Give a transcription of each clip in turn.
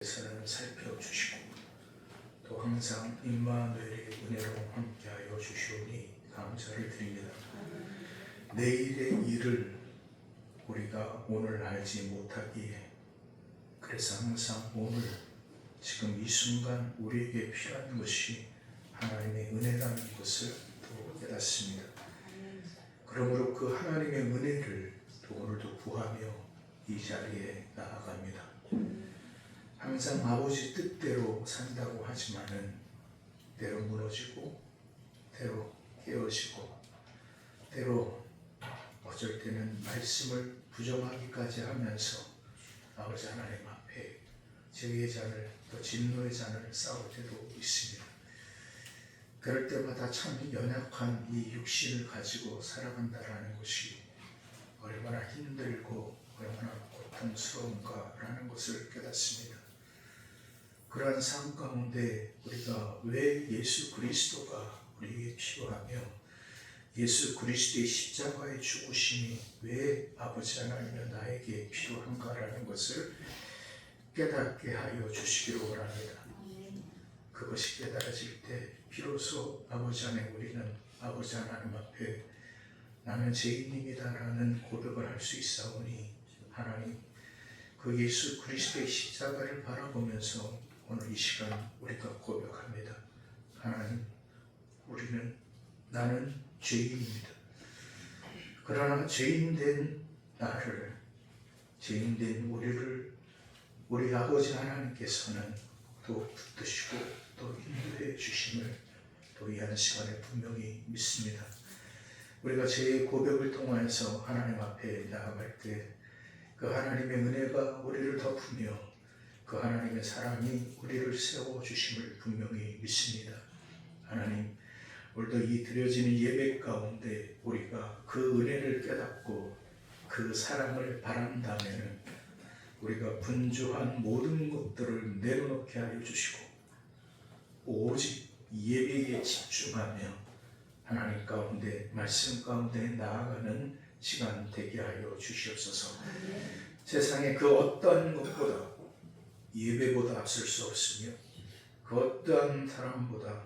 에서는 살펴주시고 또 항상 임마누엘의 은혜로 함께하여 주시오니 감사를 드립니다. 내일의 일을 우리가 오늘 알지 못하기에 그래서 항상 오늘 지금 이 순간 우리에게 필요한 것이 하나님의 은혜라는 것을 또 깨닫습니다. 그러므로 그 하나님의 은혜를 또 오늘도 구하며 이 자리에 나아갑니다. 항상 아버지 뜻대로 산다고 하지만은 때로 무너지고 때로 깨어지고 때로 어쩔 때는 말씀을 부정하기까지 하면서 아버지 하나님 앞에 죄의 잔을 또 진노의 잔을 쌓을 때도 있습니다. 그럴 때마다 참 연약한 이 육신을 가지고 살아간다라는 것이 얼마나 힘들고 얼마나 고통스러운가라는 것을 깨닫습니다. 그러한 삶 가운데 우리가 왜 예수 그리스도가 우리에게 필요하며 예수 그리스도의 십자가의 죽으심이 왜 아버지 하나님의 나에게 필요한가라는 것을 깨닫게 하여 주시기를 원합니다. 그것이 깨달아질 때 비로소 아버지 안에 우리는 아버지 하나님 앞에 나는 죄인입니다라는 고백을 할 수 있사오니 하나님 그 예수 그리스도의 십자가를 바라보면서 오늘 이 시간 우리가 고백합니다. 하나님, 나는 죄인입니다. 그러나 죄인된 나를, 죄인된 우리를 우리 아버지 하나님께서는 또 붙드시고 또 인도해 주심을 또 이 한 시간에 분명히 믿습니다. 우리가 죄의 고백을 통하여서 하나님 앞에 나아갈 때 그 하나님의 은혜가 우리를 덮으며 그 하나님의 사랑이 우리를 세워주심을 분명히 믿습니다. 하나님, 오늘도 이 드려지는 예배 가운데 우리가 그 은혜를 깨닫고 그 사랑을 바란다면 우리가 분주한 모든 것들을 내려놓게 하여 주시고 오직 예배에 집중하며 하나님 가운데 말씀 가운데 나아가는 시간 되게 하여 주시옵소서. 세상에 그 어떤 것보다 예배보다 앞설 수 없으며 그 어떠한 사람보다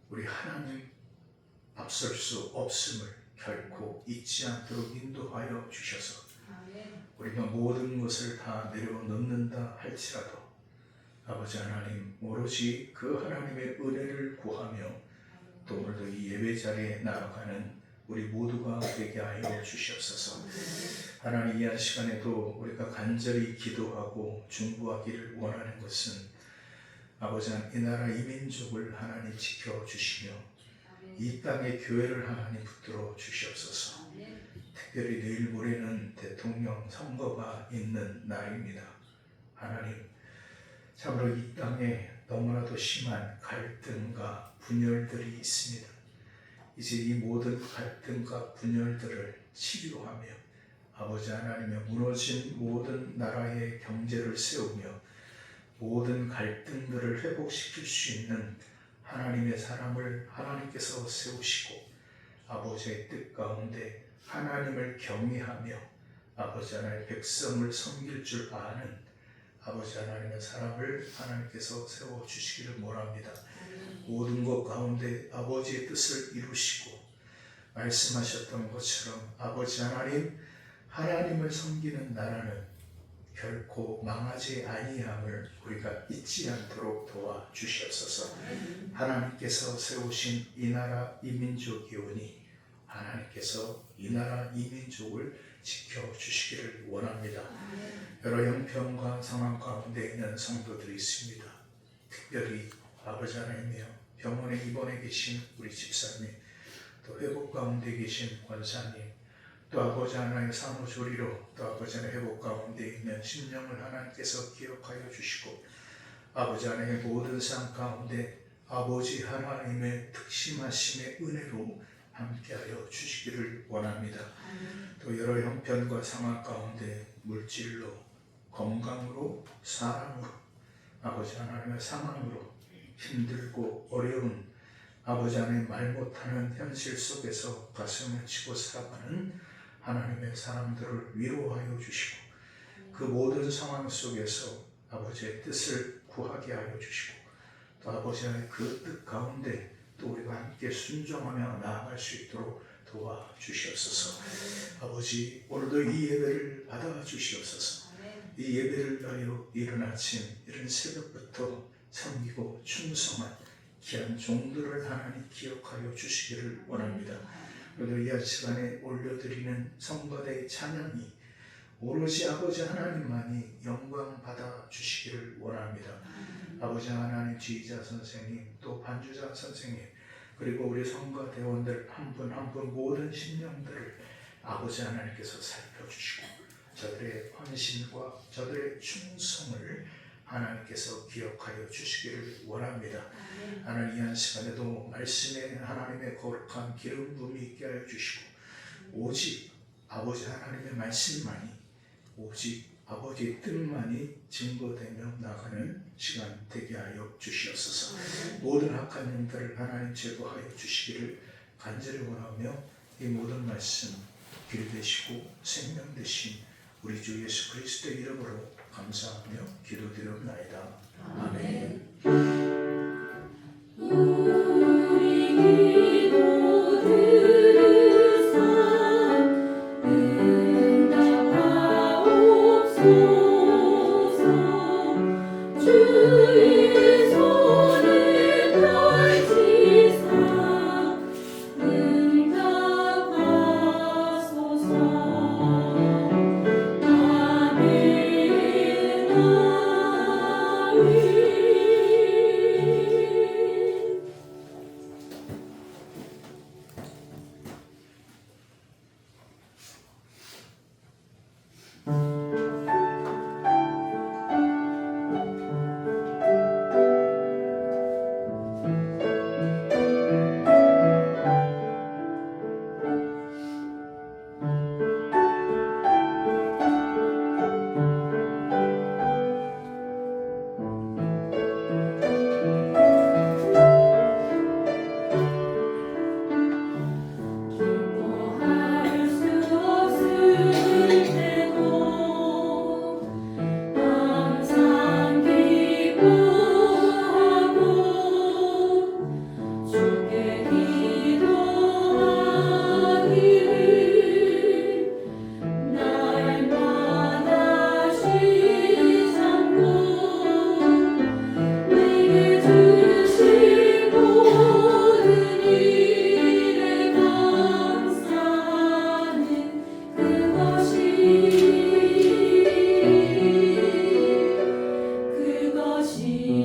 우리 하나님 앞설 수 없음을 결코 잊지 않도록 인도하여 주셔서 우리가 모든 것을 다 내려놓는다 할지라도 아버지 하나님 오로지 그 하나님의 은혜를 구하며 또 오늘도 이 예배 자리에 나아가는 우리 모두가 되게 하여 주시옵소서. 하나님 이 한 시간에도 우리가 간절히 기도하고 중보하기를 원하는 것은 아버지 이 나라 이 민족을 하나님 지켜주시며 이 땅의 교회를 하나님 붙들어 주시옵소서. 특별히 내일 모레는 대통령 선거가 있는 날입니다. 하나님 참으로 이 땅에 너무나도 심한 갈등과 분열들이 있습니다. 이제 이 모든 갈등과 분열들을 치료하며 아버지 하나님의 무너진 모든 나라의 경제를 세우며 모든 갈등들을 회복시킬 수 있는 하나님의 사람을 하나님께서 세우시고 아버지의 뜻 가운데 하나님을 경외하며 아버지 하나님의 백성을 섬길 줄 아는 아버지 하나님의 사람을 하나님께서 세워주시기를 원합니다. 모든 것 가운데 아버지의 뜻을 이루시고 말씀하셨던 것처럼 아버지 하나님을 섬기는 나라는 결코 망하지 아니함을 우리가 잊지 않도록 도와주시옵소서. 하나님께서 세우신 이 나라 이 민족이오니 하나님께서 이 나라 이 민족을 지켜주시기를 원합니다. 여러 형편과 상황 가운데 있는 성도들이 있습니다. 특별히 아버지 하나님이여 병원에 입원해 계신 우리 집사님, 또 회복 가운데 계신 권사님, 또 아버지 하나님의 산후조리로 또 아버지 하나님의 회복 가운데 있는 심령을 하나님께서 기억하여 주시고 아버지 하나님의 모든 삶 가운데 아버지 하나님의 특심하심의 은혜로 함께하여 주시기를 원합니다. 또 여러 형편과 상황 가운데 물질로, 건강으로, 사랑으로, 아버지 하나님의 상황으로 힘들고 어려운 아버지 하나님 말 못하는 현실 속에서 가슴을 치고 살아가는 하나님의 사람들을 위로하여 주시고 그 모든 상황 속에서 아버지의 뜻을 구하게 하여 주시고 또 아버지의 그 뜻 가운데 또 우리가 함께 순종하며 나아갈 수 있도록 도와주시옵소서. 아버지, 오늘도 이 예배를 받아주시옵소서. 이 예배를 위하여 이른 아침 이른 새벽부터 섬기고 충성한 귀한 종들을 하나님 기억하여 주시기를 원합니다. 그리고 이 시간에 올려드리는 성가대의 찬양이 오로지 아버지 하나님만이 영광 받아 주시기를 원합니다. 아버지 하나님, 지휘자 선생님, 또 반주자 선생님, 그리고 우리 성가 대원들 한 분 한 분 모든 심령들을 아버지 하나님께서 살펴주시고 저들의 헌신과 저들의 충성을 하나님께서 기억하여 주시기를 원합니다. 하나님, 이 한 시간에도 말씀에 하나님의 거룩한 기름 부음이 있게 하여 주시고 오직 아버지 하나님의 말씀만이, 오직 아버지의 뜻만이 증거되며 나가는 시간 되게 하여 주시옵소서. 모든 악한 영들을 하나님 제거하여 주시기를 간절히 원하며 이 모든 말씀 길 되시고 생명 되신 우리 주 예수 그리스도의 이름으로 감사하며 기도드리옵나이다. 아멘. 우리 기도 들으사 응답하옵소서. 주의 손을 펼치사 응답하소서. 기뻐할 수 없을 때도 항상 기뻐하고 주께 기도하기를 날마다 쉬지 않고 내게 주신 모든 일에 감사하는 그것이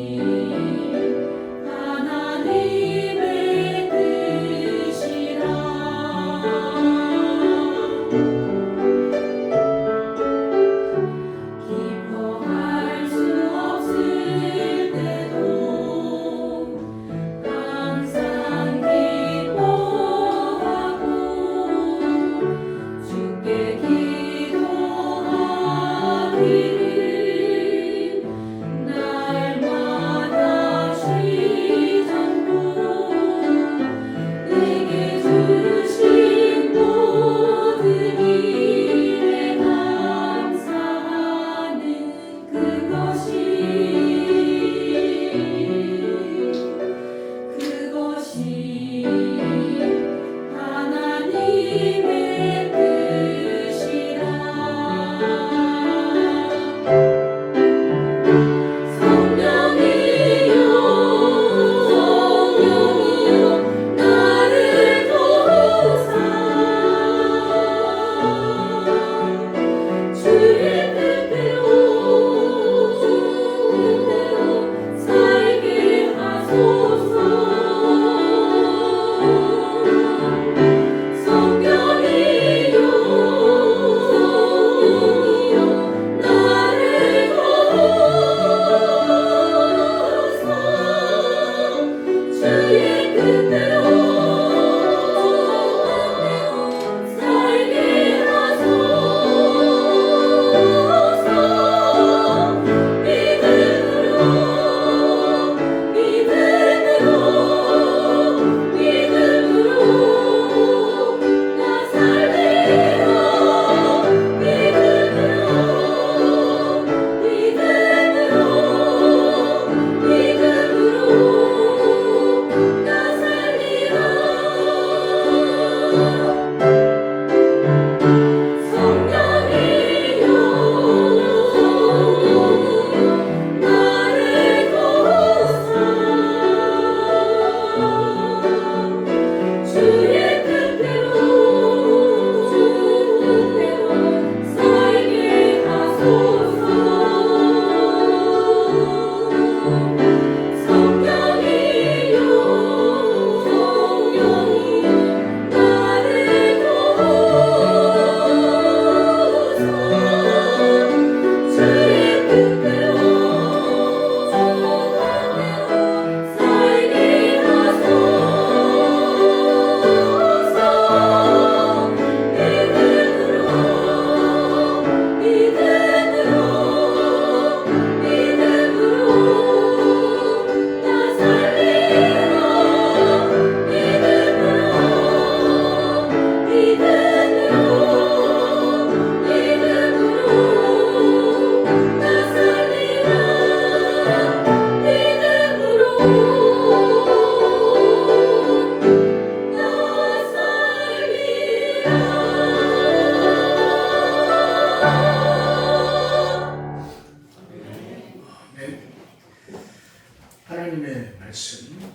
하나님의 말씀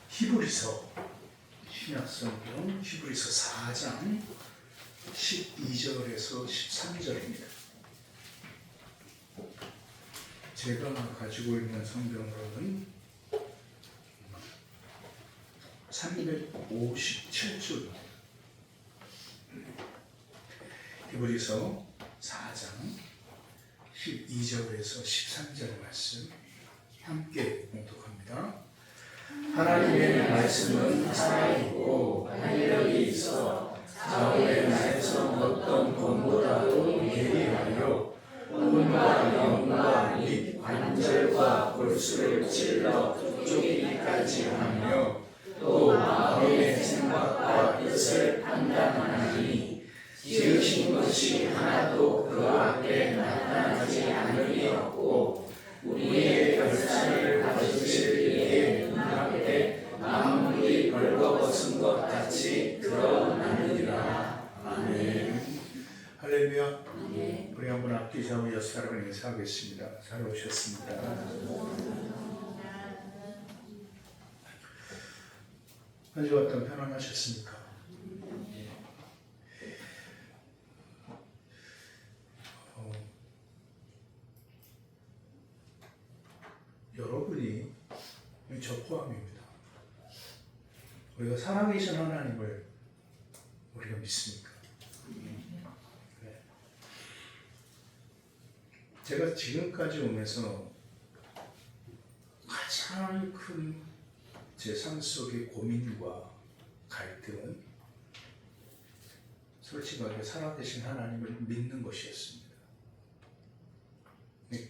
히브리서 신약성경 히브리서 4장 12절에서 13절입니다. 제가 가지고 있는 성경으로는 357줄 히브리서 4장 12절에서 13절 말씀 함께 봉독합니다. 하나님의 말씀은 살아있고 활력이 있어 좌우의 날에서 어떤 검보다도 예리하여 혼과 영과 및 관절과 골수를 찔러 쪼개기까지 하며 또 마음의 생각과 뜻을 판단하니 지으신 것이 하나도 그 앞에 나타나지 않음이 없고 우리의 결산을 받으실 이의 눈앞에 만물이 벌거벗은 것 같이 드러나느니라. 아멘. 할렐루야. 우리 한번 앞뒤 좌우 옆 사람을 인사하겠습니다. 잘 오셨습니다. 한 주간 동안 편안하셨습니까? 여러분이 저 포함입니다. 우리가 살아계신 하나님을 우리가 믿습니까? 네. 제가 지금까지 오면서 가장 큰 제 삶 속의 고민과 갈등은 솔직하게 살아계신 하나님을 믿는 것이었습니다. 네.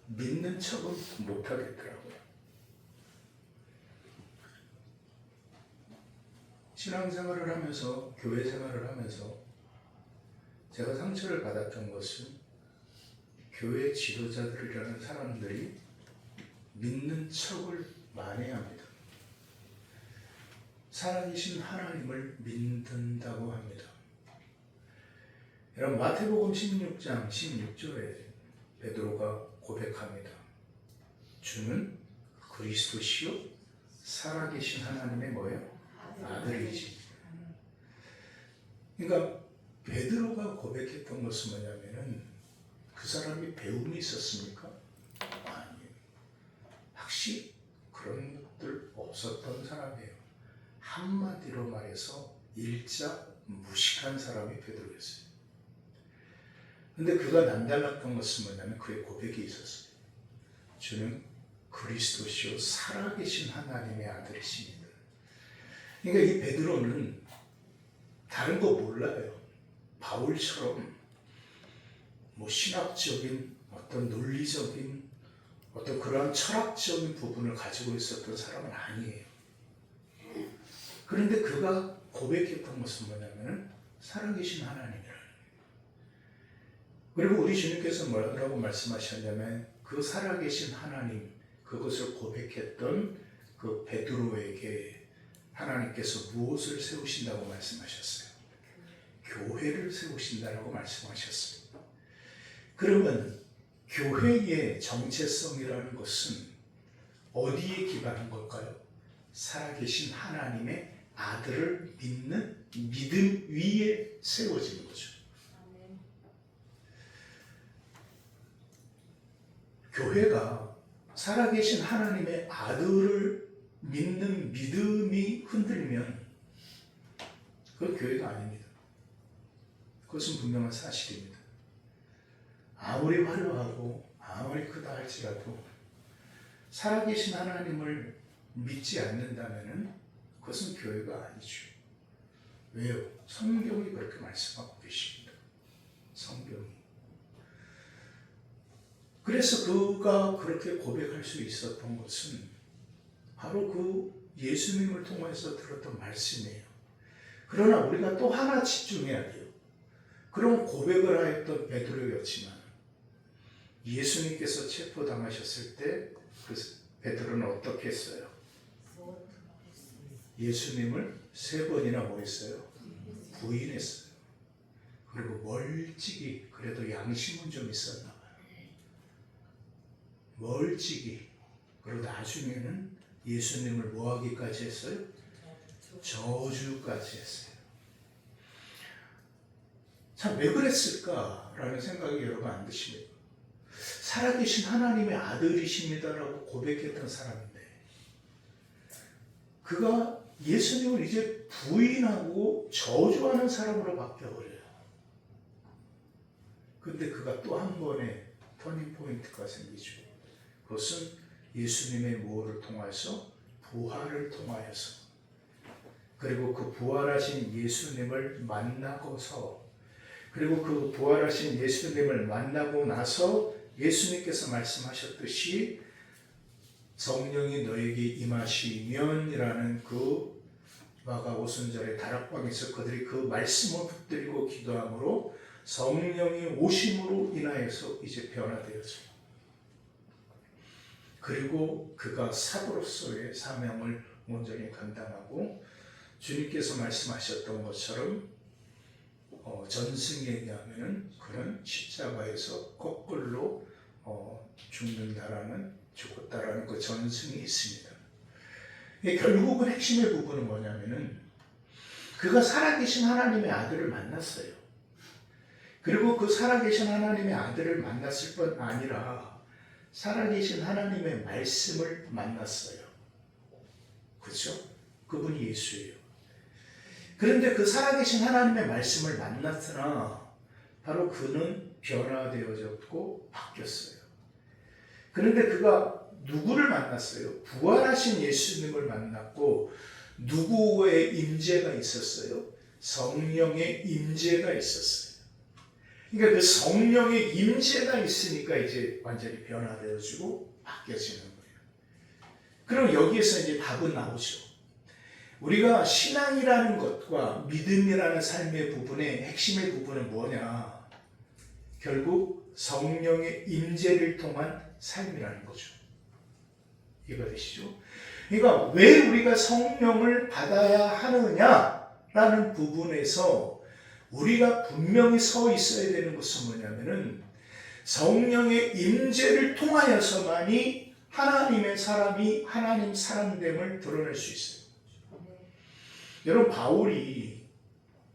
믿는 척은 못하겠더라고요. 신앙생활을 하면서 교회 생활을 하면서 제가 상처를 받았던 것은 교회 지도자들이라는 사람들이 믿는 척을 많이 합니다. 살아계신 하나님을 믿는다고 합니다. 여러분 마태복음 16장 16절에 베드로가 고백합니다. 주는 그리스도시요 살아계신 하나님의 뭐예요? 아들이지. 그러니까 베드로가 고백했던 것은 뭐냐면은 그 사람이 배움이 있었습니까? 아니에요. 확실히 그런 것들 없었던 사람이에요. 한마디로 말해서 일자 무식한 사람이 베드로였어요. 근데 그가 남달랐던 것은 뭐냐면 그의 고백이 있었어요. 주는 그리스도시요 살아계신 하나님의 아들이십니다. 그러니까 이 베드로는 다른 거 몰라요. 바울처럼 뭐 신학적인 어떤 논리적인 어떤 그러한 철학적인 부분을 가지고 있었던 사람은 아니에요. 그런데 그가 고백했던 것은 뭐냐면 살아계신 하나님이라는 거예요. 그리고 우리 주님께서 뭐라고 말씀하셨냐면 그 살아계신 하나님 그것을 고백했던 그 베드로에게 하나님께서 무엇을 세우신다고 말씀하셨어요? 교회를 세우신다라고 말씀하셨습니다. 그러면 교회의 정체성이라는 것은 어디에 기반한 걸까요? 살아계신 하나님의 아들을 믿는 믿음 위에 세워지는 거죠. 교회가 살아계신 하나님의 아들을 믿는 믿음이 흔들리면 그건 교회가 아닙니다. 그것은 분명한 사실입니다. 아무리 화려하고 아무리 크다 할지라도 살아계신 하나님을 믿지 않는다면 그것은 교회가 아니죠. 왜요? 성경이 그렇게 말씀하고 계십니다. 성경이. 그래서 그가 그렇게 고백할 수 있었던 것은 바로 그 예수님을 통해서 들었던 말씀이에요. 그러나 우리가 또 하나 집중해야 돼요. 그런 고백을 하였던 베드로였지만 예수님께서 체포당하셨을 때 그 베드로는 어떻게 했어요? 예수님을 3번이나 뭐 했어요? 부인했어요. 그리고 멀찍이 그래도 양심은 좀 있었나 봐요. 멀찍이 그리고 나중에는 예수님을 뭐하기까지 했어요? 저주까지 했어요. 참 왜 그랬을까라는 생각이 여러분 안 드십니까? 살아계신 하나님의 아들이십니다라고 고백했던 사람인데 그가 예수님을 이제 부인하고 저주하는 사람으로 바뀌어버려요. 근데 그가 또 한 번의 터닝 포인트가 생기죠. 그것은 예수님의 뭐를 통해서? 부활을 통하여서. 그리고 그 부활하신 예수님을 만나고서, 그리고 그 부활하신 예수님을 만나고 나서 예수님께서 말씀하셨듯이 성령이 너에게 임하시면 이라는 그 마가오순절의 다락방에서 그들이 그 말씀을 붙들고 기도함으로 성령이 오심으로 인하여서 이제 변화되었습니다. 그리고 그가 사도로서의 사명을 온전히 감당하고 주님께서 말씀하셨던 것처럼 전승에 의하면 그는 십자가에서 거꾸로 죽었다라는 그 전승이 있습니다. 결국은 핵심의 부분은 뭐냐면은 그가 살아계신 하나님의 아들을 만났어요. 그리고 그 살아계신 하나님의 아들을 만났을 뿐 아니라 살아계신 하나님의 말씀을 만났어요. 그렇죠? 그분이 예수예요. 그런데 그 살아계신 하나님의 말씀을 만났으나 바로 그는 변화되어졌고 바뀌었어요. 그런데 그가 누구를 만났어요? 부활하신 예수님을 만났고 누구의 임재가 있었어요? 성령의 임재가 있었어요. 그러니까 그 성령의 임재가 있으니까 이제 완전히 변화되어지고 바뀌어지는 거예요. 그럼 여기에서 이제 답은 나오죠. 우리가 신앙이라는 것과 믿음이라는 삶의 부분의 핵심의 부분은 뭐냐? 결국 성령의 임재를 통한 삶이라는 거죠. 이해가 되시죠? 그러니까 왜 우리가 성령을 받아야 하느냐라는 부분에서 우리가 분명히 서 있어야 되는 것은 뭐냐면은 성령의 임재를 통하여서만이 하나님의 사람이 하나님 사람됨을 드러낼 수 있어요. 여러분 바울이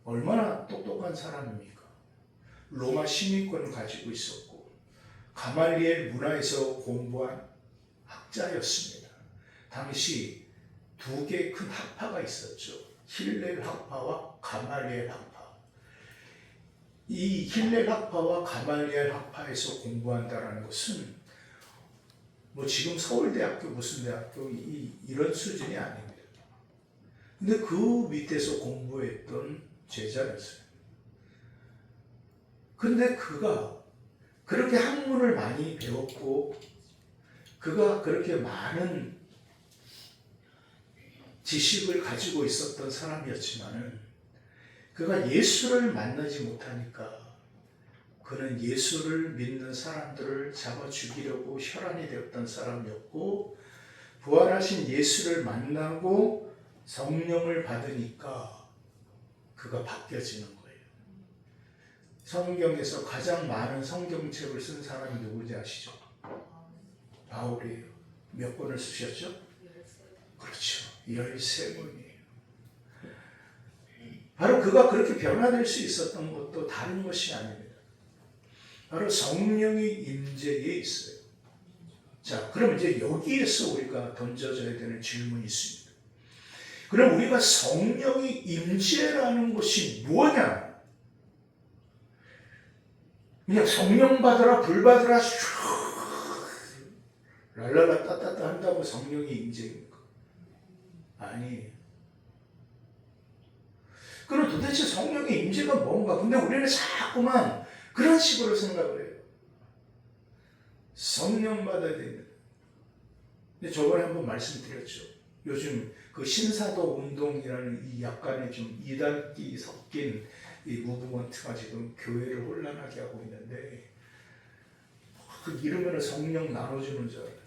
얼마나 똑똑한 사람입니까? 로마 시민권을 가지고 있었고 가말리엘 문화에서 공부한 학자였습니다. 당시 두 개의 큰 학파가 있었죠. 힐렐 학파와 가말리엘 학파. 이 힐렐 학파와 가말리엘 학파에서 공부한다는 것은 뭐 지금 서울대학교 무슨 대학교 이런 수준이 아닙니다. 근데 그 밑에서 공부했던 제자였어요. 근데 그가 그렇게 학문을 많이 배웠고 그가 그렇게 많은 지식을 가지고 있었던 사람이었지만은 그가 예수를 만나지 못하니까 그는 예수를 믿는 사람들을 잡아 죽이려고 혈안이 되었던 사람이었고 부활하신 예수를 만나고 성령을 받으니까 그가 바뀌어지는 거예요. 성경에서 가장 많은 성경책을 쓴 사람이 누구인지 아시죠? 바울이에요. 몇 권을 쓰셨죠? 그렇죠. 13권이에요. 바로 그가 그렇게 변화될 수 있었던 것도 다른 것이 아닙니다. 바로 성령의 임재에 있어요. 자, 그럼 이제 여기에서 우리가 던져져야 되는 질문이 있습니다. 그럼 우리가 성령의 임재라는 것이 뭐냐? 그냥 성령 받으라, 불 받으라, 랄랄라 따따따 한다고 성령의 임재입니까? 아니. 그럼 도대체 성령의 임재가 뭔가? 근데 우리는 자꾸만 그런 식으로 생각을 해요. 성령 받아야 됩니다. 근데 저번에 한번 말씀드렸죠. 요즘 그 신사도 운동이라는 이 약간의 좀 이단기 섞인 이 무브먼트가 지금 교회를 혼란하게 하고 있는데 그 이러면 성령 나눠주는 줄 알아요.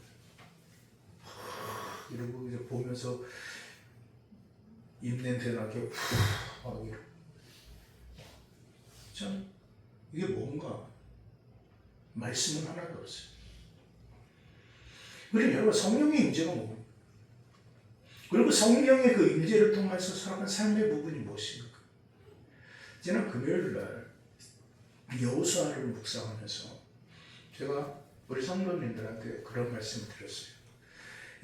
이러고 이제 보면서 입냄새 나게 막 이러고 참 이게 뭔가 말씀은 하나도 없어요. 그리고 여러분 성령의 임재가 뭡니까? 그리고 성령의 그 임재를 통해서 살아가는 삶의 부분이 무엇입니까? 지난 금요일 날 여호수아를 묵상하면서 제가 우리 성도님들한테 그런 말씀을 드렸어요.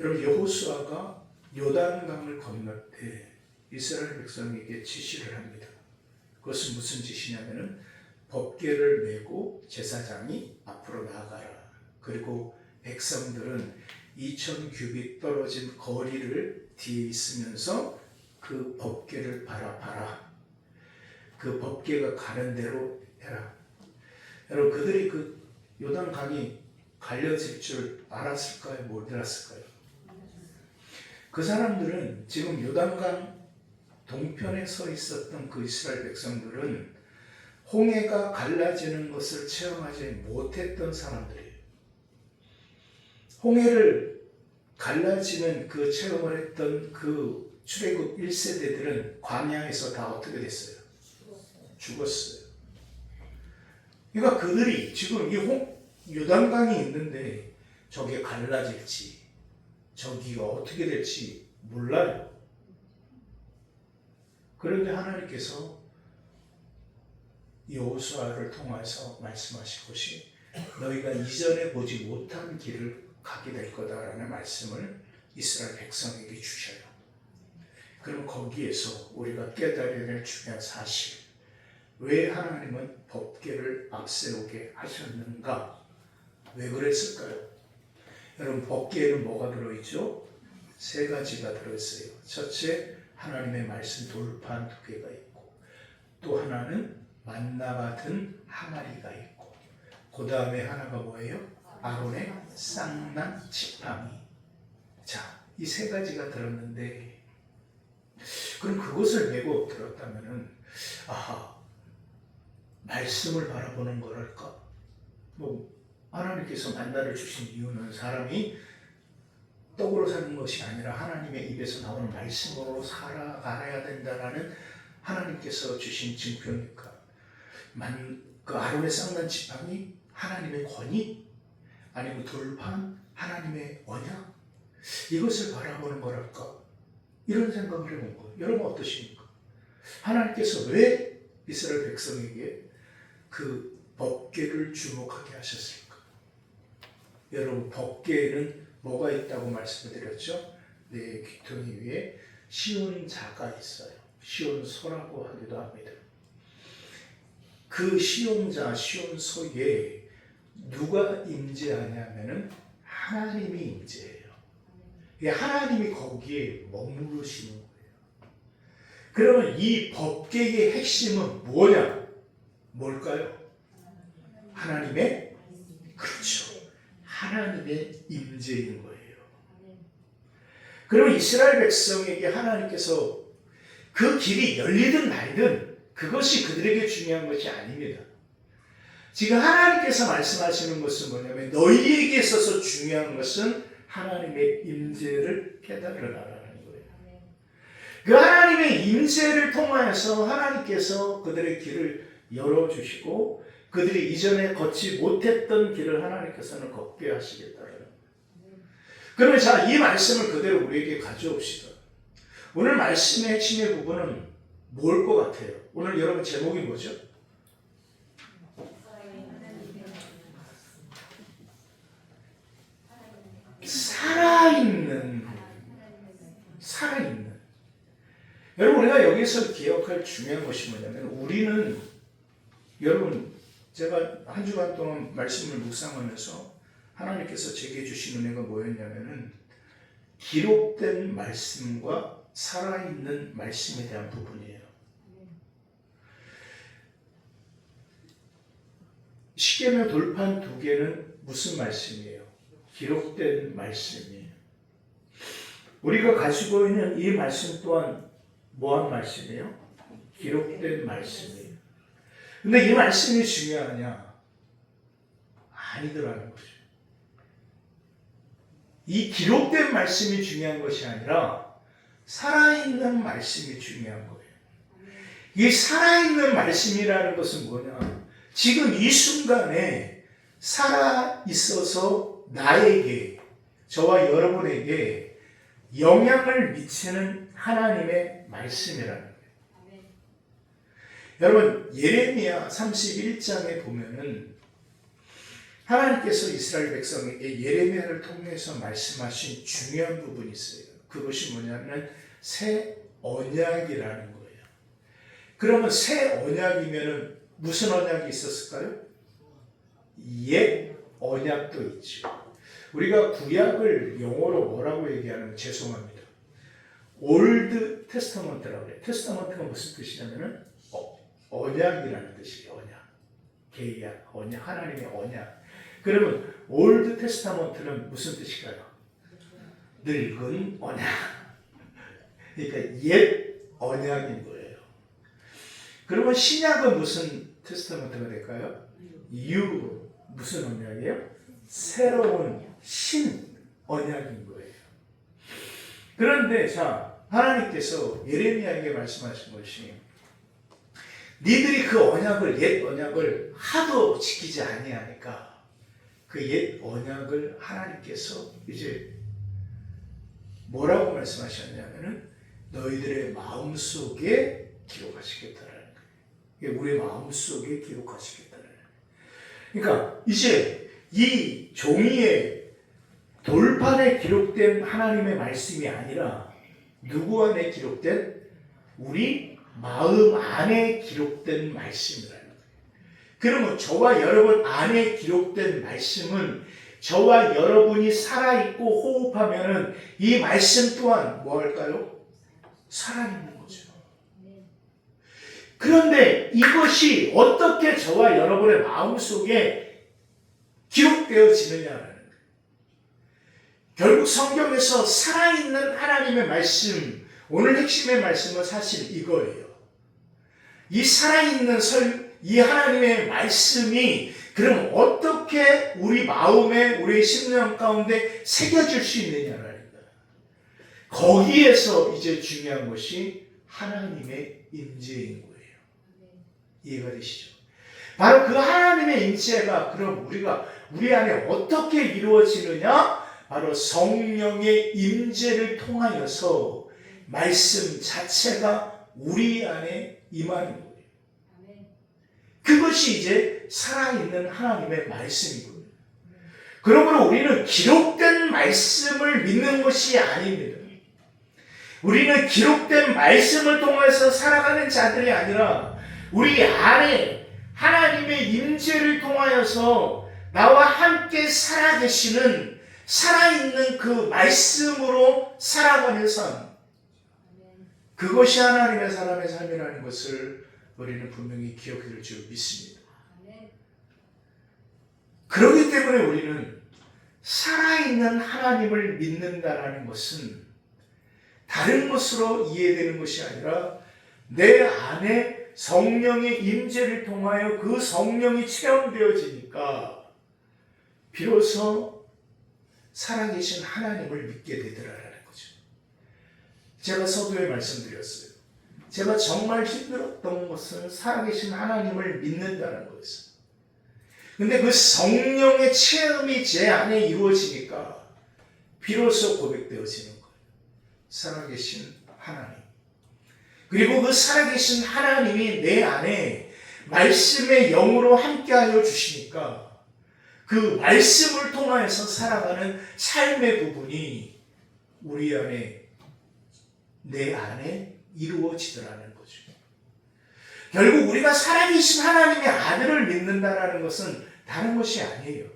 여러분 여호수아가 요단강을 건널 때 이스라엘 백성에게 지시를 합니다. 그것은 무슨 지시냐면은 법궤를 메고 제사장이 앞으로 나아가라. 그리고 백성들은 2000규빗 떨어진 거리를 뒤에 있으면서 그 법궤를 바라봐라. 그 법궤가 가는 대로 해라. 여러분 그들이 그 요단강이 갈려질 줄 알았을까요? 몰랐을까요? 그 사람들은 지금 요단강 동편에 서 있었던 그 이스라엘 백성들은 홍해가 갈라지는 것을 체험하지 못했던 사람들이에요. 홍해를 갈라지는 그 체험을 했던 그 출애굽 1세대들은 광야에서 다 어떻게 됐어요? 죽었어요. 그러니까 그들이 지금 이 요단강이 있는데 저게 갈라질지 저기가 어떻게 될지 몰라요. 그런데 하나님께서 여호수아를 통해서 말씀하실 것이 너희가 이전에 보지 못한 길을 가게 될 거다라는 말씀을 이스라엘 백성에게 주셔요. 그럼 거기에서 우리가 깨달아야 될 중요한 사실, 왜 하나님은 법궤를 앞세우게 하셨는가? 왜 그랬을까요? 여러분 법궤에는 뭐가 들어있죠? 세 가지가 들어있어요. 첫째, 하나님의 말씀 돌판 2개가 있고, 또 하나는 만나 같은 항아리가 있고, 그 다음에 하나가 뭐예요? 아론의 쌍난 지팡이. 자, 이 세 가지가 들었는데, 그럼 그것을 메고 들었다면은, 아하, 말씀을 바라보는 거랄까? 하나님께서 만나를 주신 이유는 사람이 떡으로 사는 것이 아니라 하나님의 입에서 나오는 말씀으로 살아가야 된다라는 하나님께서 주신 증표니까. 그 아론의 쌍난 지팡이 하나님의 권위, 아니면 돌판 하나님의 언약, 이것을 바라보는 거랄까? 이런 생각을 해본 거예요. 여러분 어떠십니까? 하나님께서 왜 이스라엘 백성에게 그 법궤를 주목하게 하셨을까? 여러분 법궤에는 뭐가 있다고 말씀드렸죠? 내 귀퉁이 위에 시온 자가 있어요. 시온 소라고 하기도 합니다. 그 시온자, 시온소에 누가 임재하냐면은 하나님이 임재해요. 하나님이 거기에 머무르시는 거예요. 그러면 이 법궤의 핵심은 뭐냐? 뭘까요? 하나님의, 그렇죠, 하나님의 임재인 거예요. 그러면 이스라엘 백성에게 하나님께서 그 길이 열리든 말든 그것이 그들에게 중요한 것이 아닙니다. 지금 하나님께서 말씀하시는 것은 뭐냐면 너희에게 있어서 중요한 것은 하나님의 임재를 깨달으라는 거예요. 그 하나님의 임재를 통하여서 하나님께서 그들의 길을 열어주시고 그들이 이전에 걷지 못했던 길을 하나님께서는 걷게 하시겠다는 거예요. 그러면 자, 이 말씀을 그대로 우리에게 가져옵시다. 오늘 말씀의 핵심의 부분은 뭘 것 같아요? 오늘 여러분 제목이 뭐죠? 살아있는. 여러분 우리가 여기서 기억할 중요한 것이 뭐냐면 우리는, 여러분 제가 한 주간 동안 말씀을 묵상하면서 하나님께서 제게 주신 은혜가 뭐였냐면은 기록된 말씀과 살아있는 말씀에 대한 부분이에요. 십계명 돌판 2개는 무슨 말씀이에요? 기록된 말씀이에요. 우리가 가지고 있는 이 말씀 또한 뭐한 말씀이에요? 기록된 말씀이에요. 근데 이 말씀이 중요하냐? 아니더라는 거죠. 이 기록된 말씀이 중요한 것이 아니라 살아있는 말씀이 중요한 거예요. 이 살아있는 말씀이라는 것은 뭐냐? 지금 이 순간에 살아있어서 나에게 저와 여러분에게 영향을 미치는 하나님의 말씀이라는 거예요. 여러분, 예레미야 31장에 보면은 하나님께서 이스라엘 백성에게 예레미야를 통해서 말씀하신 중요한 부분이 있어요. 그것이 뭐냐면 새 언약이라는 거예요. 그러면 새 언약이면은 무슨 언약이 있었을까요? 옛 언약도 있죠. 우리가 구약을 영어로 뭐라고 얘기하는 죄송합니다. 올드 테스터먼트라고 해요. 테스터먼트가 무슨 뜻이냐면은 언약이라는 뜻이에요. 언약, 계약, 언약, 하나님의 언약. 그러면 올드 테스타먼트는 무슨 뜻일까요? 늙은 언약. 그러니까 옛 언약인 거예요. 그러면 신약은 무슨 테스타먼트가 될까요? 뉴, 무슨 언약이에요? 새로운 신 언약인 거예요. 그런데 자, 하나님께서 예레미야에게 말씀하신 것이 니들이 그 언약을, 옛 언약을 하도 지키지 아니하니까 그 옛 언약을 하나님께서 이제 뭐라고 말씀하셨냐면은 너희들의 마음속에 기록하시겠다라는 거예요. 우리의 마음속에 기록하시겠다라는 거예요. 그러니까 이제 이 종이에 돌판에 기록된 하나님의 말씀이 아니라 누구 안에 기록된? 우리 마음 안에 기록된 말씀이라는 거예요. 그러면 저와 여러분 안에 기록된 말씀은 저와 여러분이 살아있고 호흡하면은 이 말씀 또한 뭐 할까요? 살아있는 거죠. 그런데 이것이 어떻게 저와 여러분의 마음속에 기록되어지느냐라는 거예요. 결국 성경에서 살아있는 하나님의 말씀, 오늘 핵심의 말씀은 사실 이거예요. 이 살아있는 이 하나님의 말씀이 그럼 어떻게 우리 마음에, 우리 심령 가운데 새겨질 수 있느냐라는 거예요. 거기에서 이제 중요한 것이 하나님의 임재인 거예요. 이해가 되시죠? 바로 그 하나님의 임재가 그럼 우리 안에 어떻게 이루어지느냐? 바로 성령의 임재를 통하여서 말씀 자체가 우리 안에 임하는 거예요. 그것이 이제 살아있는 하나님의 말씀이고요. 그러므로 우리는 기록된 말씀을 믿는 것이 아닙니다. 우리는 기록된 말씀을 통해서 살아가는 자들이 아니라 우리 안에 하나님의 임재를 통하여서 나와 함께 살아계시는 살아있는 그 말씀으로 살아가는 삶, 그것이 하나님의 사람의 삶이라는 것을 우리는 분명히 기억해야 될 줄 믿습니다. 그렇기 때문에 우리는 살아있는 하나님을 믿는다라는 것은 다른 것으로 이해되는 것이 아니라 내 안에 성령의 임재를 통하여 그 성령이 체험되어지니까 비로소 살아계신 하나님을 믿게 되더라라는 거죠. 제가 서두에 말씀드렸어요. 제가 정말 힘들었던 것은 살아계신 하나님을 믿는다는 거였어요. 근데 그 성령의 체험이 제 안에 이루어지니까 비로소 고백되어지는 거예요. 살아계신 하나님. 그리고 그 살아계신 하나님이 내 안에 말씀의 영으로 함께하여 주시니까 그 말씀을 통하여서 살아가는 삶의 부분이 우리 안에, 내 안에 이루어지더라는 거죠. 결국 우리가 살아계신 하나님의 아들을 믿는다는 것은 다른 것이 아니에요.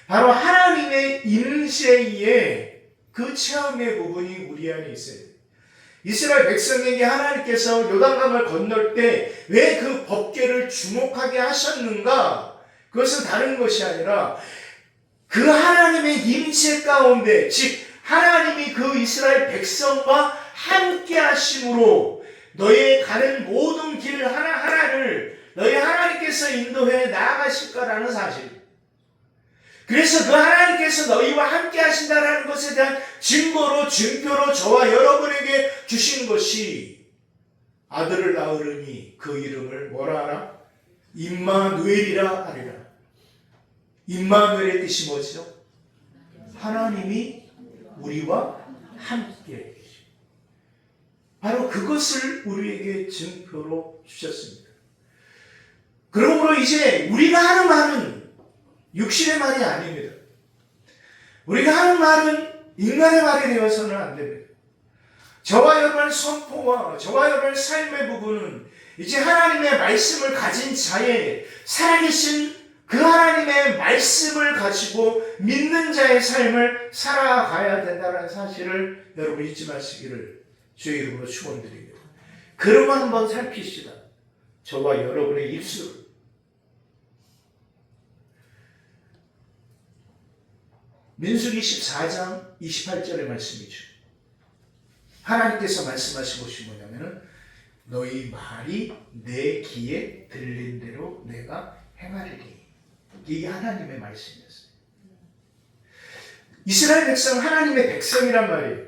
바로 하나님의 임재의 그 체험의 부분이 우리 안에 있어요. 이스라엘 백성에게 하나님께서 요단강을 건널 때 왜 그 법궤를 주목하게 하셨는가? 그것은 다른 것이 아니라 그 하나님의 임재 가운데, 즉 하나님이 그 이스라엘 백성과 함께 하심으로 너의 가는 모든 길 하나하나를 너희 하나님께서 인도해 나아가실 거라는 사실. 그래서 그 하나님께서 너희와 함께 하신다는 것에 대한 증거로, 증표로 저와 여러분에게 주신 것이 아들을 낳으리니 그 이름을 뭐라 하라? 임마누엘이라 하리라. 임마누엘의 뜻이 뭐죠? 하나님이 우리와 함께 계십니다. 바로 그것을 우리에게 증표로 주셨습니다. 그러므로 이제 우리가 하는 말은 육신의 말이 아닙니다. 우리가 하는 말은 인간의 말이 되어서는 안 됩니다. 저와 여러분의 선포와 저와 여러분의 삶의 부분은 이제 하나님의 말씀을 가진 자의 살아계신 그 하나님의 말씀을 가지고 믿는 자의 삶을 살아가야 된다는 사실을 여러분 잊지 마시기를 주의 이름으로 축원드립니다. 그러면 한번 살피시다. 저와 여러분의 입술. 민수기 14장 28절의 말씀이죠. 하나님께서 말씀하신 것이 뭐냐면은 너희 말이 내 귀에 들린 대로 내가 행하리니. 이게 하나님의 말씀이었어요. 이스라엘 백성은 하나님의 백성이란 말이에요.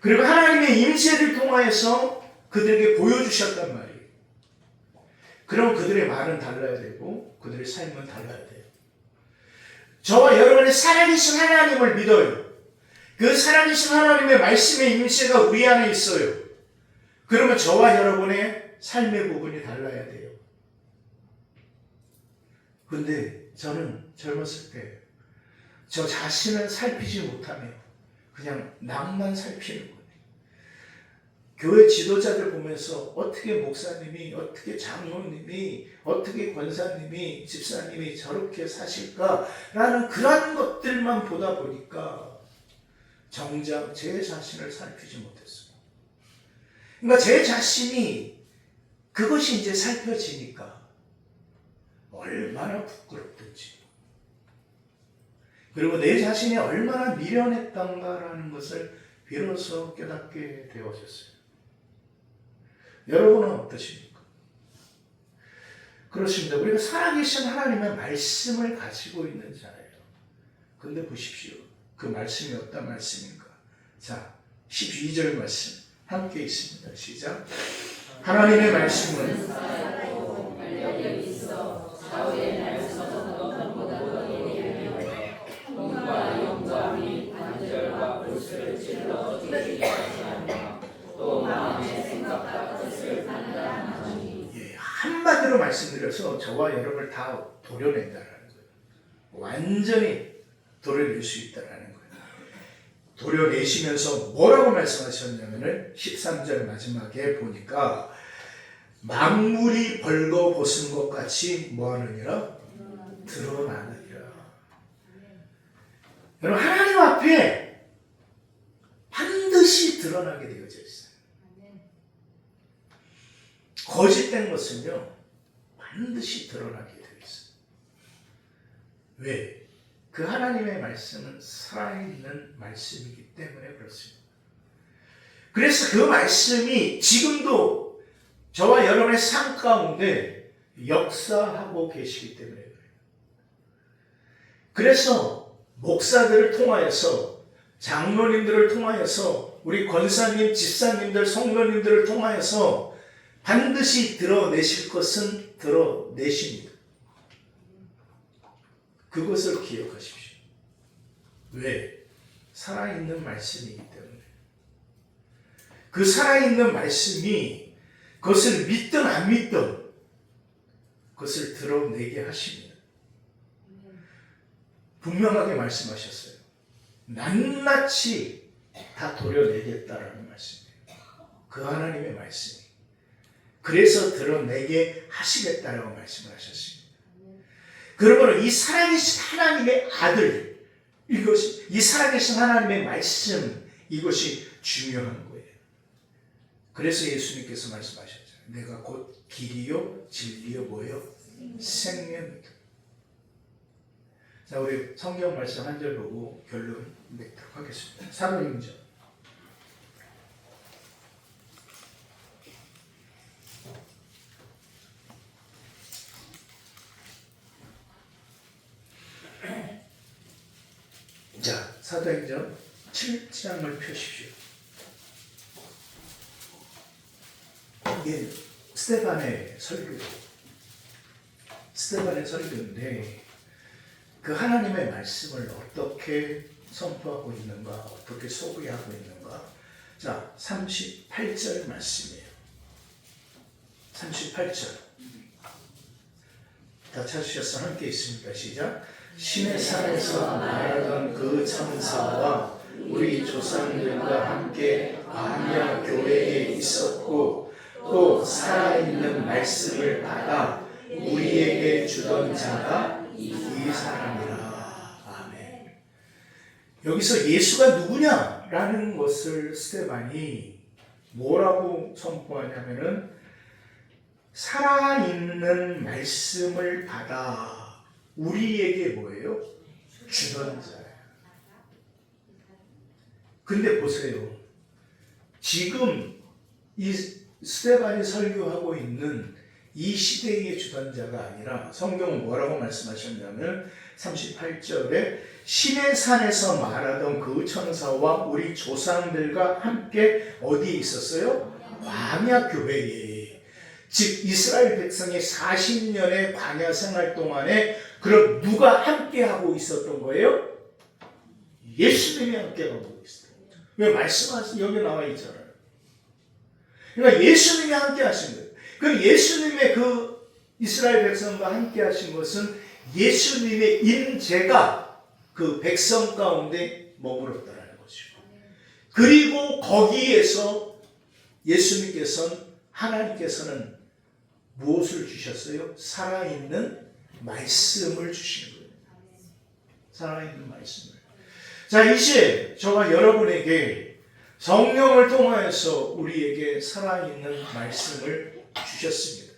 그리고 하나님의 임재를 통하여서 그들에게 보여주셨단 말이에요. 그럼 그들의 말은 달라야 되고 그들의 삶은 달라야 돼요. 저와 여러분의 살아계신 하나님을 믿어요. 그 살아계신 하나님의 말씀의 임재가 우리 안에 있어요. 그러면 저와 여러분의 삶의 부분이 달라야 돼요. 근데 저는 젊었을 때 저 자신을 살피지 못하며 그냥 남만 살피는 거예요. 교회 지도자들 보면서 어떻게 목사님이, 어떻게 장로님이, 어떻게 권사님이, 집사님이 저렇게 사실까라는 그런 것들만 보다 보니까 정작 제 자신을 살피지 못했어요. 그러니까 제 자신이 그것이 이제 살펴지니까 얼마나 부끄럽든지, 그리고 내 자신이 얼마나 미련했던가라는 것을 비로소 깨닫게 되어졌어요. 여러분은 어떠십니까? 그렇습니다. 우리가 살아계신 하나님의 말씀을 가지고 있는 자예요. 근데 보십시오. 그 말씀이 어떤 말씀인가? 자, 12절 말씀 함께 있습니다. 시작. 하나님의 말씀은 한마디로 말씀드려서 저와 여러분을 다 도려낸다라는 거예요. 완전히 도려낼 수 있다라는 거예요. 도려내시면서 뭐라고 말씀하셨냐면은 13절 마지막에 보니까 만물이 벌거벗은 것 같이 뭐하느니라? 드러나느니라. 여러분, 하나님 앞에 반드시 드러나게 되어져 있어요. 거짓된 것은요, 반드시 드러나게 되어 있어요. 왜? 그 하나님의 말씀은 살아있는 말씀이기 때문에 그렇습니다. 그래서 그 말씀이 지금도 저와 여러분의 삶 가운데 역사하고 계시기 때문에 그래요. 그래서 목사들을 통하여서, 장로님들을 통하여서, 우리 권사님, 집사님들, 성도님들을 통하여서 반드시 드러내실 것은 드러내십니다. 그것을 기억하십시오. 왜? 살아있는 말씀이기 때문에. 그 살아있는 말씀이 그것을 믿든 안 믿든 그것을 드러내게 하십니다. 분명하게 말씀하셨어요. 낱낱이 다 도려내겠다라는 말씀이에요. 그 하나님의 말씀이. 그래서 드러내게 하시겠다라고 말씀을 하셨습니다. 그러므로 이 살아계신 하나님의 아들, 이것이, 이 살아계신 하나님의 말씀, 이것이 중요한 거예요. 그래서 예수님께서 말씀하셨죠. 내가 곧 길이요 진리요 뭐요? 생명이다. 자, 우리 성경 말씀 한 절 보고 결론 맺도록 하겠습니다. 사도행전 7장을 펴십시오. 이게 스데반의 설교인데 그 하나님의 말씀을 어떻게 선포하고 있는가? 어떻게 소개하고 있는가? 자, 38절 말씀이에요. 38절. 다 찾으셔서 함께 있습니다. 시작. 신의 산에서 말하던 그 천사와 우리 조상들과 함께 광야 교회에 있었고 또 살아있는 말씀을 받아 우리에게 주던 자가 이 사람이라. 아멘. 여기서 예수가 누구냐라는 것을 스데반이 뭐라고 선포하냐면은 살아있는 말씀을 받아 우리에게 뭐예요? 주던 자예요. 근데 보세요. 지금 이 스데반이 설교하고 있는 이 시대의 주단자가 아니라 성경은 뭐라고 말씀하셨냐면 38절에 신의 산에서 말하던 그 천사와 우리 조상들과 함께 어디에 있었어요? 광야 교회에. 즉 이스라엘 백성이 40년의 광야 생활 동안에 그럼 누가 함께 하고 있었던 거예요? 예수님이 함께 하고 있어요. 왜 말씀하신 여기 나와 있잖아요. 그러니까 예수님이 함께 하신 거예요. 그럼 예수님의 그 이스라엘 백성과 함께 하신 것은 예수님의 임재가 그 백성 가운데 머물렀다는 것이고, 그리고 거기에서 하나님께서는 무엇을 주셨어요? 살아있는 말씀을 주신 거예요. 살아있는 말씀을. 자, 이제 저와 여러분에게 성령을 통하여서 우리에게 살아있는 말씀을 주셨습니다.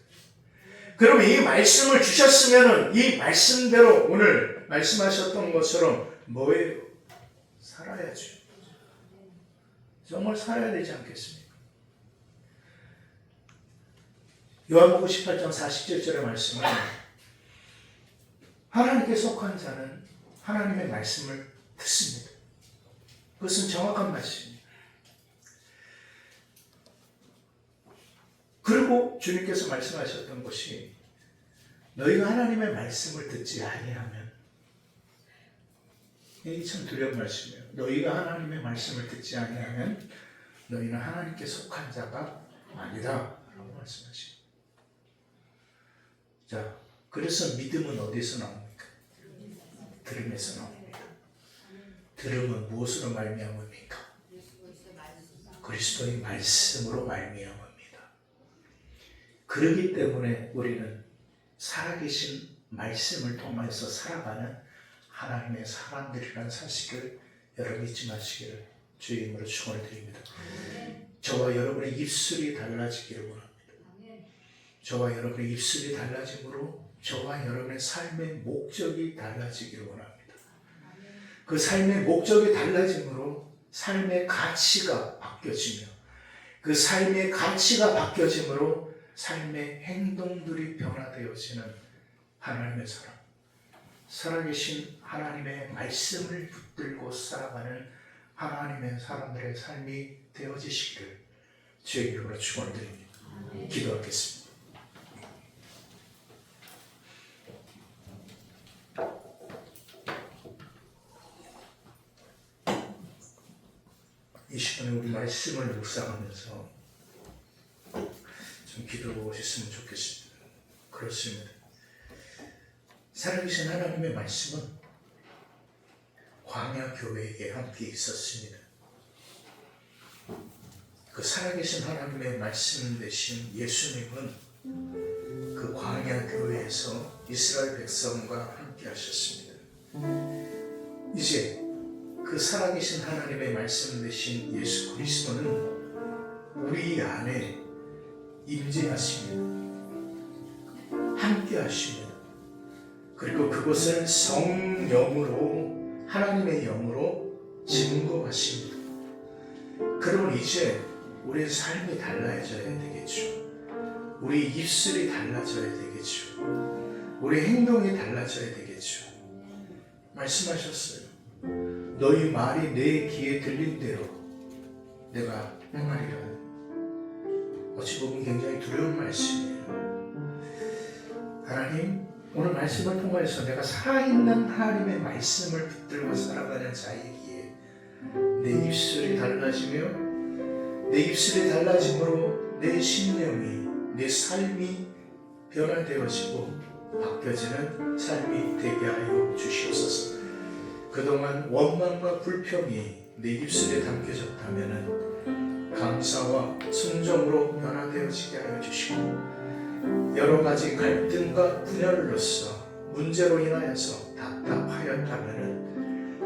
그러면 이 말씀을 주셨으면 이 말씀대로 오늘 말씀하셨던 것처럼 뭐예요? 살아야죠. 정말 살아야 되지 않겠습니까? 요한복음 18장 47절의 말씀은 하나님께 속한 자는 하나님의 말씀을 듣습니다. 그것은 정확한 말씀입니다. 그리고 주님께서 말씀하셨던 것이 너희가 하나님의 말씀을 듣지 아니하면, 이게 참 두려운 말씀이에요. 너희가 하나님의 말씀을 듣지 아니하면 너희는 하나님께 속한 자가 아니다 라고 말씀하십니다. 자, 그래서 믿음은 어디서 나옵니까? 들음에서 나옵니다. 들음은 무엇으로 말미암습니까? 그리스도의 말씀으로 말미암습니다. 그렇기 때문에 우리는 살아계신 말씀을 통해서 살아가는 하나님의 사람들이라는 사실을 여러분 잊지 마시기를 주의 이름으로 축원을 드립니다. 저와 여러분의 입술이 달라지기를 원합니다. 저와 여러분의 입술이 달라짐으로 저와 여러분의 삶의 목적이 달라지기를 원합니다. 그 삶의 목적이 달라짐으로 삶의 가치가 바뀌어지며, 그 삶의 가치가 바뀌어짐으로 삶의 행동들이 변화되어지는 하나님의 사람, 살아계신 하나님의 말씀을 붙들고 살아가는 하나님의 사람들의 삶이 되어지시기를 주의 이름으로 축원드립니다. 기도하겠습니다. 이 시간에 우리 말씀을 묵상하면서 좀 기도하셨으면 좋겠습니다. 그렇습니다. 살아계신 하나님의 말씀은 광야 교회에 함께 있었습니다. 그 살아계신 하나님의 말씀 되신 예수님은 그 광야 교회에서 이스라엘 백성과 함께 하셨습니다. 이제 그 살아계신 하나님의 말씀 되신 예수 그리스도는 우리 안에 임재하십니다. 함께 하십니다. 그리고 그것을 성령으로, 하나님의 영으로 증거하십니다. 그러면 이제 우리의 삶이 달라져야 되겠죠. 우리 입술이 달라져야 되겠죠. 우리 행동이 달라져야 되겠죠. 말씀하셨어요. 너희 말이 내 귀에 들린 대로 내가 행하리라. 어찌 보면 굉장히 두려운 말씀이에요. 하나님, 오늘 말씀을 통해서 내가 살아있는 하나님의 말씀을 붙들고 살아가는 자이기에 내 입술이 달라지며 내 입술이 달라짐으로 내 심령이 내 삶이 변화되어지고 바뀌어지는 삶이 되게 하여 주시옵소서. 그동안 원망과 불평이 내 입술에 담겨졌다면 감사와 순종으로 변화되어지게 하여 주시고, 여러 가지 갈등과 분열로서 문제로 인하여서 답답하였다면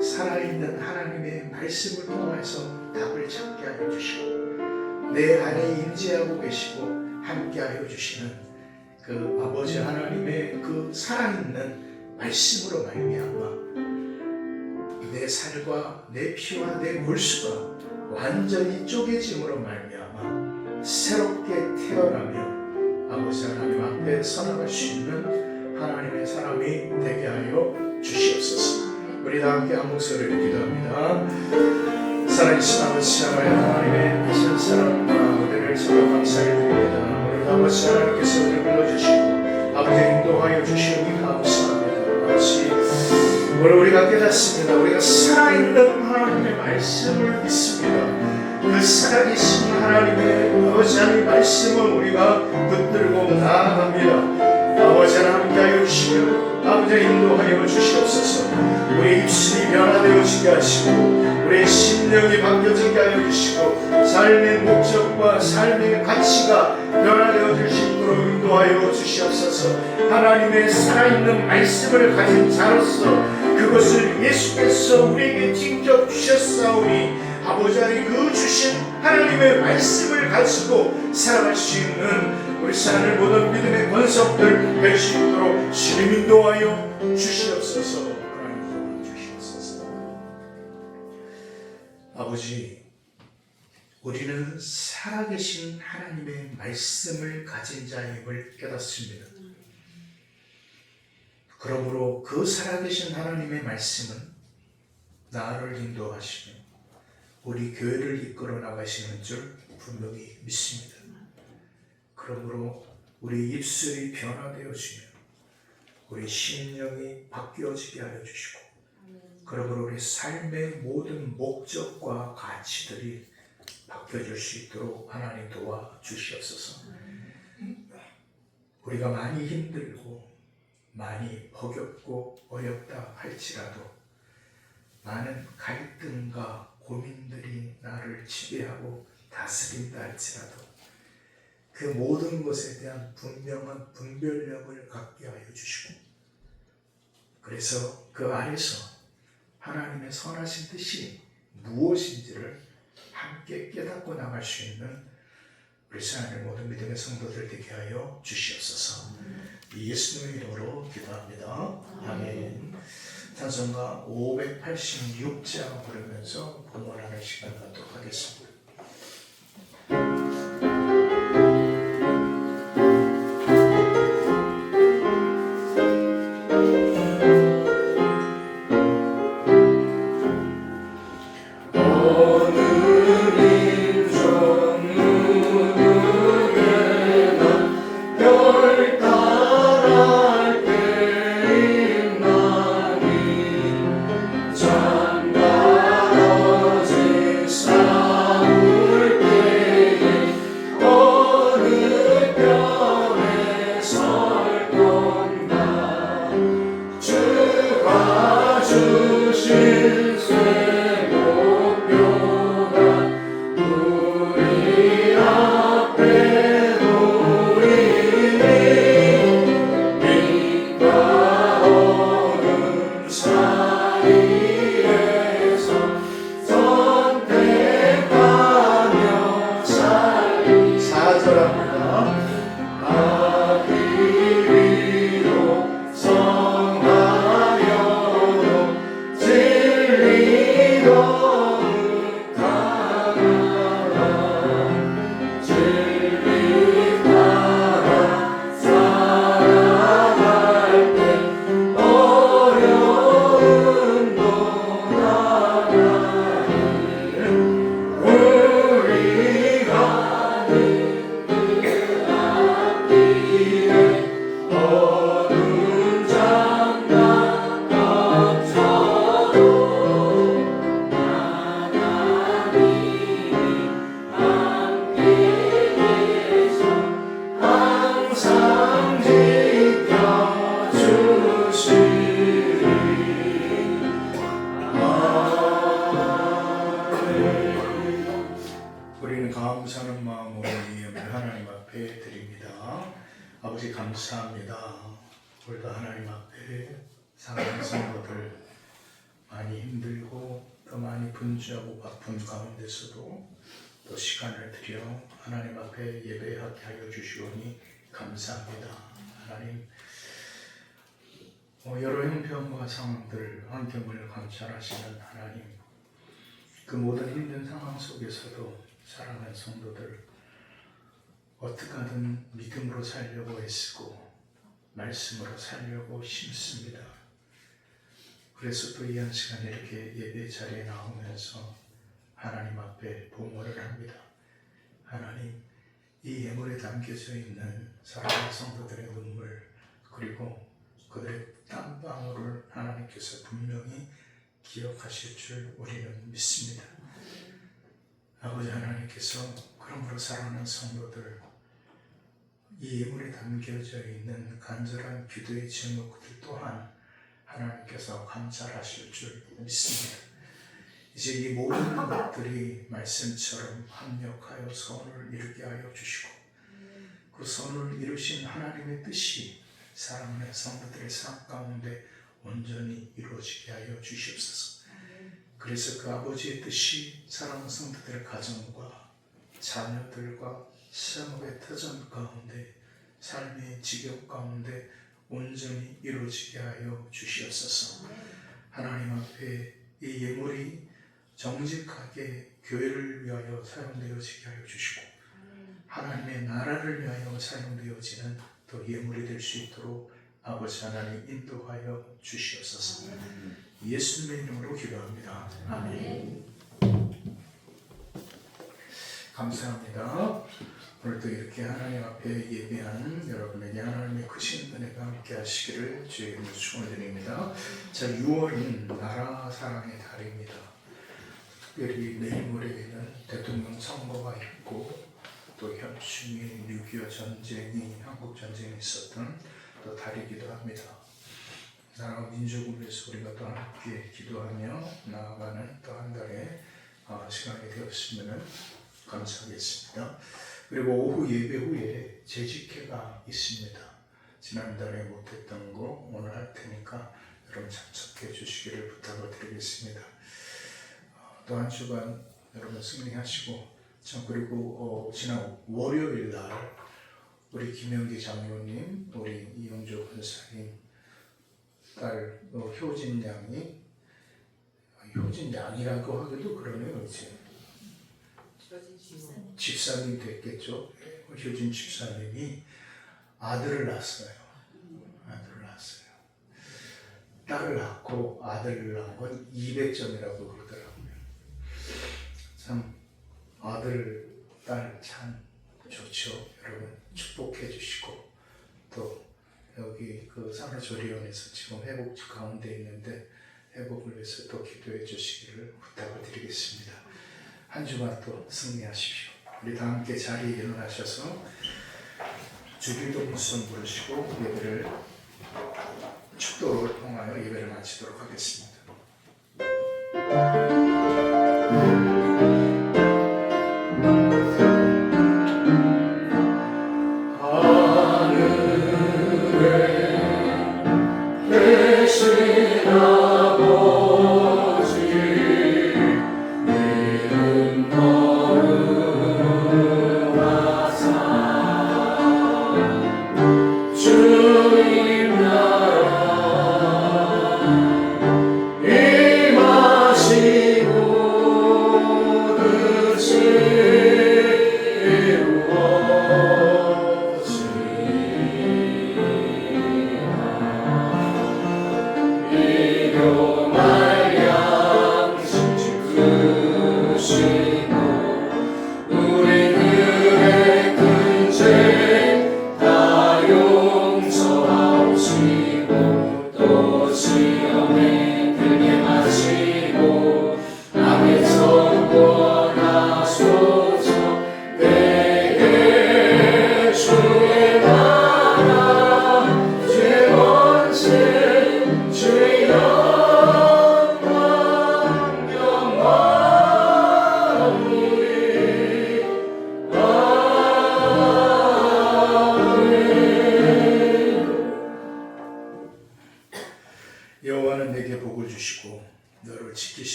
살아있는 하나님의 말씀을 통해서 답을 찾게 하여 주시고, 내 안에 임재하고 계시고 함께 하여 주시는 그 아버지 하나님의 그 살아있는 말씀으로 말미암아 내 살과 내 피와 내 골수가 완전히 쪼개짐으로 말미암아 새롭게 태어나며 아버지 하나님 앞에 살아갈 수 있는 하나님의 사람이 되게 하여 주시옵소서. 우리 다 함께 한 목소리로 기도합니다. 살아계신 아버지 하나님의 하신 사랑과 은혜를 참으로 감사히 드립니다. 오늘 아버지 하나님께서 우리를 불러주시고 아버지 인도하여 주시니 감사합니다. 아버지, 오늘 우리가 깨닫습니다. 우리가 살아있는 하나님의 말씀을 믿습니다. 그 살아계신 하나님의 아버지 하나님의 말씀을 우리가 붙들고 나아갑니다. 아버지 하나님 함께하여 주시며 아버지 인도하여 주시옵소서. 우리의 입술이 변화되어지게 하시고 우리의 심령이 바뀌어지게 하여 주시고 삶의 목적과 삶의 가치가 변화되어질 수 있도록 인도하여 주시옵소서. 하나님의 살아있는 말씀을 가진 자로서 그것을 예수께서 우리에게 직접 주셨사오니 아버지 하나님 그 주신 하나님의 말씀을 가지고 살아갈 수 있는 우리 사랑을 모든 믿음의 권속들 될 수 있도록 주님 인도하여 주시옵소서. 하나님 도와주시옵소서. 아버지, 우리는 살아계신 하나님의 말씀을 가진 자임을 깨닫습니다. 그러므로 그 살아계신 하나님의 말씀은 나를 인도하시며 우리 교회를 이끌어 나가시는 줄 분명히 믿습니다. 그러므로 우리 입술이 변화되어지며 우리 심령이 바뀌어지게 하여 주시고, 그러므로 우리 삶의 모든 목적과 가치들이 바뀌어질 수 있도록 하나님 도와주시옵소서. 우리가 많이 힘들고 많이 버겁고 어렵다 할지라도 많은 갈등과 고민들이 나를 지배하고 다스린다 할지라도 그 모든 것에 대한 분명한 분별력을 갖게 하여 주시고, 그래서 그 안에서 하나님의 선하신 뜻이 무엇인지를 함께 깨닫고 나갈 수 있는 우리 하나님의 모든 믿음의 성도들 되게 하여 주시옵소서. 예수님의 이름으로 기도합니다. 아멘. 찬송가 586장 부르면서 본문하는 시간 갖도록 하겠습니다. 주신 새 목표 우리는 감사하는 마음으로 이 예배를 하나님 앞에 드립니다. 아버지 감사합니다. 오늘도 하나님 앞에 사랑하는 성도들 많이 힘들고 또 많이 분주하고 바쁜 가운데서도 또 시간을 들여 하나님 앞에 예배하게 하여 주시오니 감사합니다. 하나님 여러 형편과 상황들, 환경을 관찰하시는 하나님, 그 모든 힘든 상황 속에서도 사랑하는 성도들 어떻게 하든 믿음으로 살려고 애쓰고 말씀으로 살려고 힘씁니다. 그래서 또 이 한 시간 이렇게 예배 자리에 나오면서 하나님 앞에 봉헌을 합니다. 하나님, 이 예물에 담겨져 있는 사랑하는 성도들의 눈물 그리고 그들의 땀방울을 하나님께서 분명히 기억하실 줄 우리는 믿습니다. 아버지 하나님께서 그러므로 사랑하는 성도들 이 예물에 담겨져 있는 간절한 기도의 제목들 또한 하나님께서 감찰하실 줄 믿습니다. 이제 이 모든 것들이 말씀처럼 합력하여 선을 이루게 하여 주시고 그 선을 이루신 하나님의 뜻이 사랑하는 성도들의 삶 가운데 온전히 이루어지게 하여 주시옵소서. 그래서 그 아버지의 뜻이 사랑하는 성도들의 가정과 자녀들과 생업의 터전 가운데 삶의 지경 가운데 온전히 이루어지게 하여 주시옵소서. 하나님 앞에 이 예물이 정직하게 교회를 위하여 사용되어지게 하여 주시고 하나님의 나라를 위하여 사용되어지는 또 예물이 될 수 있도록 아버지 하나님 인도하여 주시옵소서. 예수님의 이름으로 기도합니다. 아멘. 감사합니다. 오늘도 이렇게 하나님 앞에 예배하는 여러분에게 하나님의 크신 은혜가 함께 하시기를 주의 이름으로 축원드립니다. 자, 6월은 나라 사랑의 달입니다. 특별히 내일 모레에는 대통령 선거가 있고 또 현충일 6.25 전쟁이 한국 전쟁이 있었던 또 달이기도 합니다. 나라와 민족을 위해서 우리가 또 함께 기도하며 나아가는 또 한 달의 시간이 되었으면 감사하겠습니다. 그리고 오후 예배 후에 재직회가 있습니다. 지난달에 못했던 거 오늘 할 테니까 여러분 참석해 주시기를 부탁을 드리겠습니다. 또 한 주간 여러분 승리하시고 그리고 지난 월요일 날 우리 김영기 장로님, 우리 이용조 권사님 딸 효진 양이라고 하기도 그러네요. 이제 집사님 됐겠죠. 효진 집사님이 아들을 낳았어요. 딸을 낳고 아들을 낳은 건 200점이라고 그러더라고요. 참 아들, 딸 참 좋죠. 여러분 축복해 주시고 또 여기 그 산후조리원에서 지금 회복 가운데 있는데 회복을 위해서 또 기도해 주시기를 부탁을 드리겠습니다. 한 주간 또 승리하십시오. 우리 다 함께 자리에 일어나셔서 주기도 무슨 부르시고 예배를 축도를 통하여 예배를 마치도록 하겠습니다.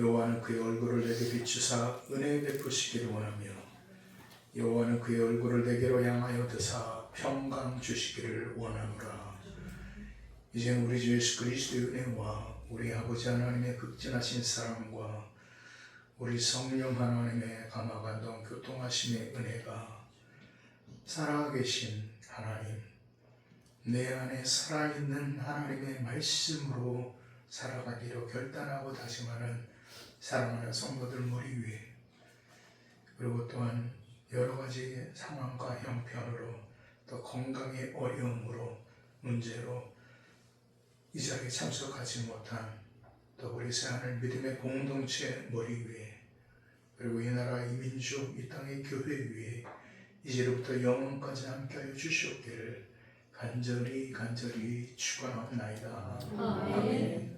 여호와는 그의 얼굴을 내게 비추사 은혜 베푸시기를 원하며 여호와는 그의 얼굴을 내게로 향하여 드사 평강 주시기를 원하노라. 이제 우리 주 예수 그리스도의 은혜와 우리 아버지 하나님의 극진하신 사랑과 우리 성령 하나님의 감화감동 교통하심의 은혜가 살아계신 하나님, 내 안에 살아있는 하나님의 말씀으로 살아가기로 결단하고 다짐하는 사랑하는 성도들 머리 위에, 그리고 또한 여러 가지 상황과 형편으로 또 건강의 어려움으로 문제로 이 자리에 참석하지 못한 또 우리 새하늘 믿음의 공동체 머리 위에, 그리고 이 나라 이 민족 이 땅의 교회 위에 이제로부터 영원까지 함께하여 주시옵기를 간절히 축원하옵나이다. 아멘.